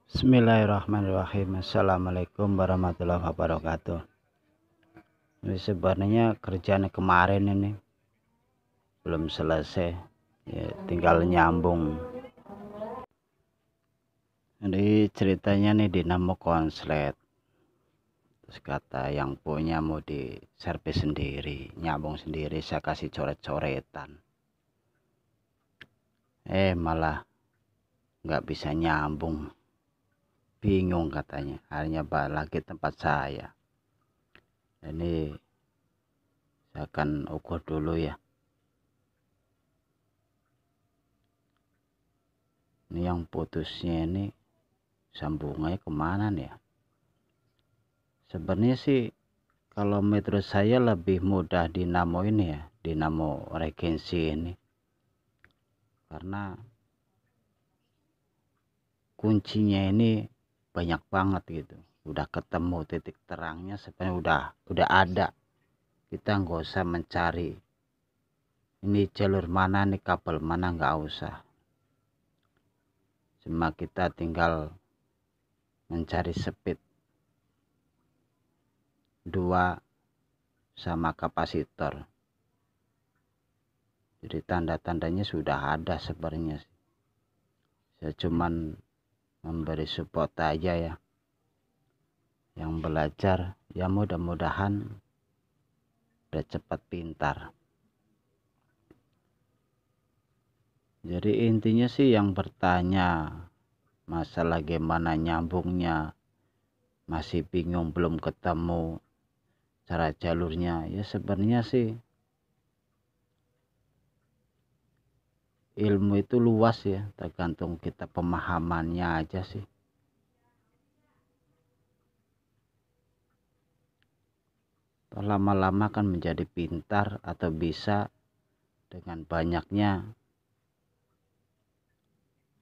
Bismillahirrahmanirrahim. Assalamualaikum warahmatullahi wabarakatuh. Ini sebenarnya kerjaan kemarin ini belum selesai, ya, tinggal nyambung. Jadi ceritanya nih dinamo konslet, terus kata yang punya mau di servis sendiri, nyambung sendiri, saya kasih coret-coretan. Malah nggak bisa nyambung, bingung katanya. Akhirnya balik lagi tempat saya. Ini saya akan ukur dulu ya. Ini yang putusnya ini sambungannya kemana nih ya? Sebenarnya sih kalau menurut saya lebih mudah dinamo ini ya, dinamo regensi ini, karena kuncinya ini banyak banget gitu. Udah ketemu titik terangnya, sebenarnya udah ada. Kita nggak usah mencari ini jalur mana nih, kabel mana, nggak usah. Cuma kita tinggal mencari speed 2 sama kapasitor. Jadi tanda-tandanya sudah ada sebenarnya. Saya cuman memberi support aja ya. Yang belajar ya mudah-mudahan udah cepat pintar. Jadi intinya sih yang bertanya masalah gimana nyambungnya, masih bingung belum ketemu cara jalurnya, ya sebenarnya sih ilmu itu luas ya, tergantung kita pemahamannya aja sih. Lama-lama kan menjadi pintar atau bisa dengan banyaknya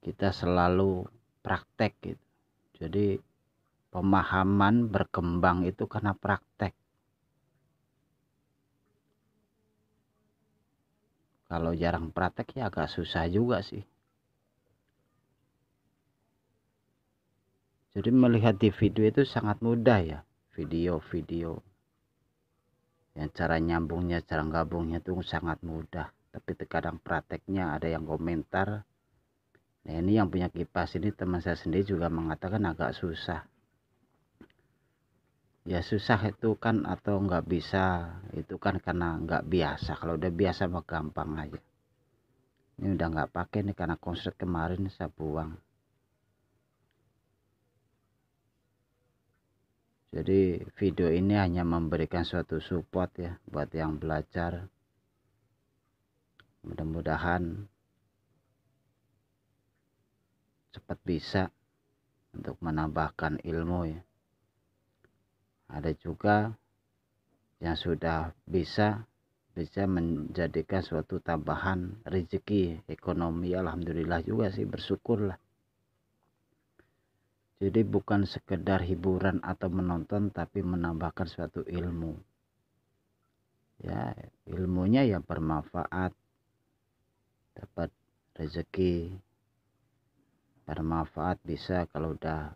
kita selalu praktek gitu. Jadi pemahaman berkembang itu karena praktek. Kalau jarang praktek ya agak susah juga sih. Jadi melihat di video itu sangat mudah ya. Video-video yang cara nyambungnya, cara gabungnya itu sangat mudah. Tapi terkadang prakteknya ada yang komentar. Nah ini yang punya kipas ini teman saya sendiri juga mengatakan agak susah. Ya susah itu kan atau nggak bisa itu kan karena nggak biasa. Kalau udah biasa mah gampang aja. Ini udah nggak pakai nih karena konslet kemarin saya buang. Jadi video ini hanya memberikan suatu support ya buat yang belajar. Mudah-mudahan cepat bisa untuk menambahkan ilmu ya. Ada juga yang sudah bisa menjadikan suatu tambahan rezeki ekonomi. Alhamdulillah juga sih, bersyukurlah. Jadi bukan sekedar hiburan atau menonton, tapi menambahkan suatu ilmu. Ya, ilmunya yang bermanfaat, dapat rezeki, bermanfaat, bisa kalau udah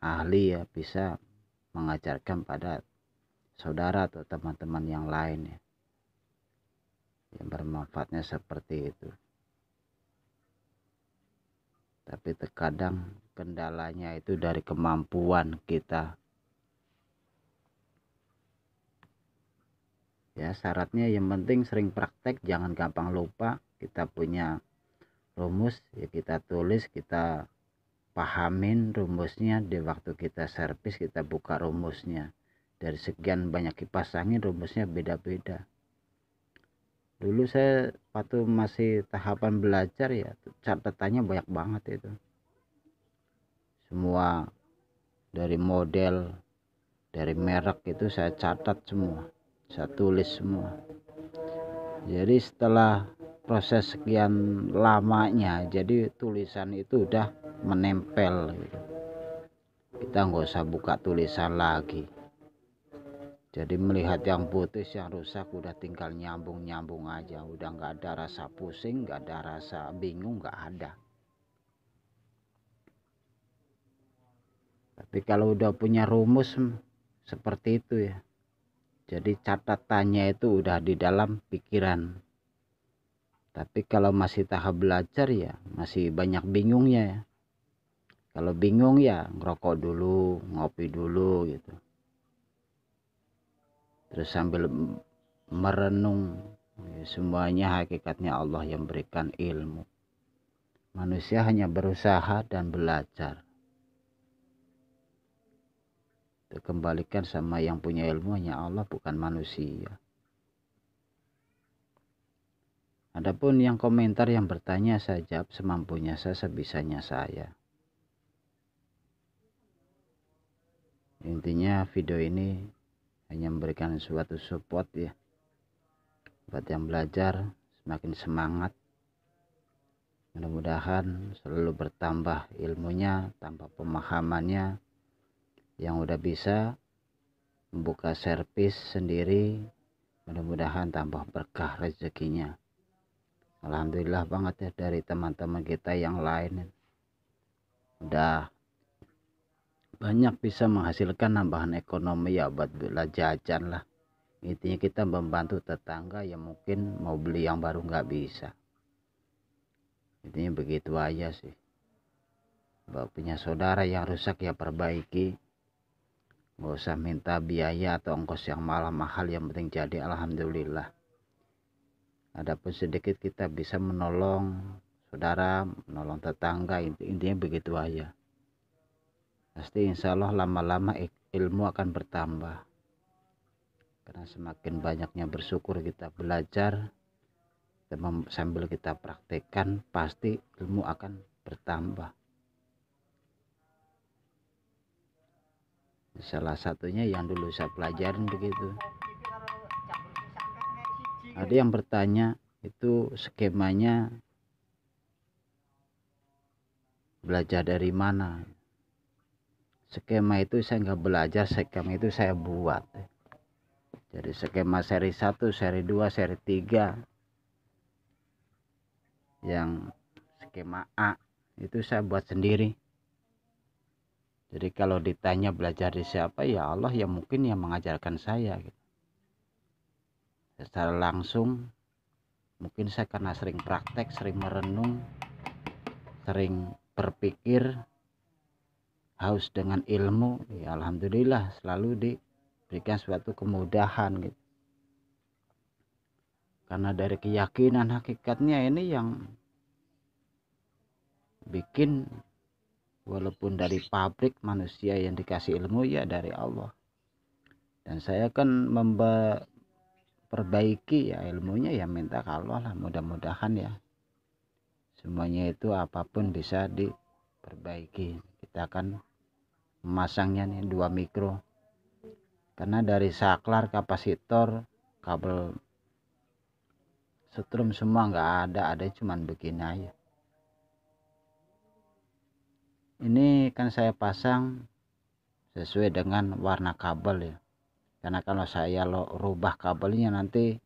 ahli ya bisa mengajarkan pada saudara atau teman-teman yang lain ya. Yang bermanfaatnya seperti itu. Tapi terkadang kendalanya itu dari kemampuan kita. Ya syaratnya yang penting sering praktek, jangan gampang lupa. Kita punya rumus ya kita tulis, kita pahamin rumusnya. Di waktu kita servis kita buka rumusnya. Dari sekian banyak kipas angin rumusnya beda-beda. Dulu saya waktu masih tahapan belajar ya catatannya banyak banget itu. Semua dari model, dari merek itu saya catat semua, saya tulis semua. Jadi setelah proses sekian lamanya, jadi tulisan itu udah menempel gitu. Kita nggak usah buka tulisan lagi. Jadi melihat yang putus, yang rusak, udah tinggal nyambung aja. Udah nggak ada rasa pusing, nggak ada rasa bingung, nggak ada. Tapi kalau udah punya rumus seperti itu ya, jadi catatannya itu udah di dalam pikiran. Tapi kalau masih tahap belajar ya masih banyak bingungnya ya. Kalau bingung ya ngerokok dulu, ngopi dulu gitu. Terus sambil merenung, semuanya hakikatnya Allah yang berikan ilmu. Manusia hanya berusaha dan belajar. Kembalikan sama yang punya ilmu, hanya Allah, bukan manusia. Adapun yang komentar yang bertanya, saya jawab semampunya saya, sebisanya saya. Intinya video ini hanya memberikan suatu support ya, buat yang belajar semakin semangat. Mudah-mudahan selalu bertambah ilmunya, tambah pemahamannya, yang udah bisa membuka servis sendiri, mudah-mudahan tambah berkah rezekinya. Alhamdulillah banget ya, dari teman-teman kita yang lain udah banyak bisa menghasilkan nambahan ekonomi ya, buat bela jajan lah. Intinya kita membantu tetangga yang mungkin mau beli yang baru nggak bisa. Intinya begitu aja sih. Kalau punya saudara yang rusak ya perbaiki, nggak usah minta biaya atau ongkos yang mahal, yang penting jadi alhamdulillah. Adapun sedikit kita bisa menolong saudara, menolong tetangga, intinya begitu aja. Pasti insya Allah lama-lama ilmu akan bertambah. Karena semakin banyaknya bersyukur kita belajar, sambil kita praktekkan, pasti ilmu akan bertambah. Salah satunya yang dulu saya pelajarin begitu. Ada yang bertanya, itu skemanya belajar dari mana? Skema itu saya nggak belajar, skema itu saya buat. Jadi skema seri 1, seri 2, seri 3, yang skema A itu saya buat sendiri. Jadi kalau ditanya belajar dari siapa, ya Allah yang mungkin yang mengajarkan saya gitu. Secara langsung mungkin saya karena sering praktek, sering merenung, sering berpikir, haus dengan ilmu, ya alhamdulillah selalu diberikan suatu kemudahan gitu. Karena dari keyakinan hakikatnya ini yang bikin, walaupun dari pabrik manusia yang dikasih ilmu ya dari Allah. Dan saya kan perbaiki ya ilmunya, ya minta ke Allah lah, mudah-mudahan ya semuanya itu apapun bisa diperbaiki. Kita akan memasangnya nih 2 mikro, karena dari saklar, kapasitor, kabel setrum semua nggak ada cuman begini aja. Ini kan saya pasang sesuai dengan warna kabel ya, karena kalau saya rubah kabelnya nanti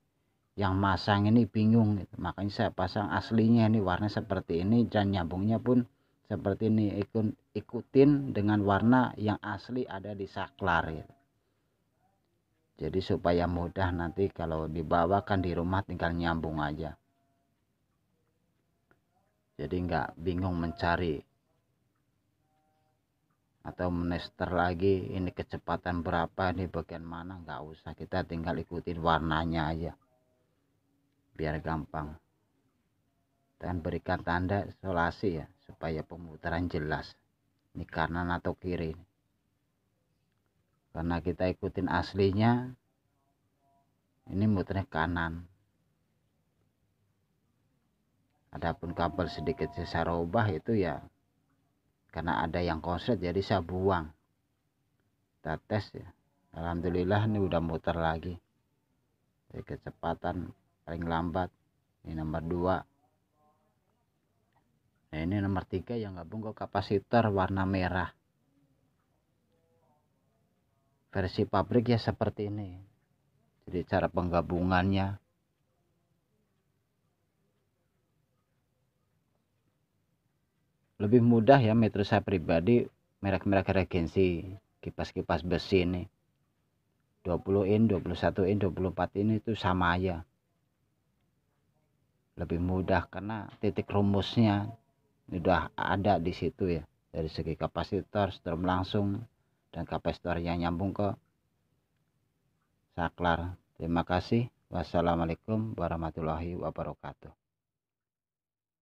yang masang ini bingung gitu. Makanya saya pasang aslinya ini warna seperti ini, dan nyambungnya pun seperti ini, ikutin dengan warna yang asli ada di saklar gitu. Jadi supaya mudah nanti kalau dibawakan di rumah tinggal nyambung aja, jadi nggak bingung mencari atau menester lagi ini kecepatan berapa, ini bagian mana, nggak usah, kita tinggal ikutin warnanya aja biar gampang. Dan berikan tanda isolasi ya, supaya pemutaran jelas ini kanan atau kiri. Karena kita ikutin aslinya, ini muternya kanan. Adapun kabel sedikit saya ubah itu ya karena ada yang konslet, jadi saya buang. Kita tes ya, alhamdulillah ini udah muter lagi. Jadi kecepatan paling lambat ini nomor 2. Nah ini nomor 3 yang gabung ke kapasitor warna merah. Versi pabrik ya seperti ini. Jadi cara penggabungannya lebih mudah ya, metode saya pribadi merek-merek regensi kipas-kipas besi ini 20 in, 21 in, 24 in itu sama aja, lebih mudah karena titik rumusnya udah ada di situ ya, dari segi kapasitor, strom langsung, dan kapasitor yang nyambung ke saklar. Terima kasih. Wassalamualaikum warahmatullahi wabarakatuh.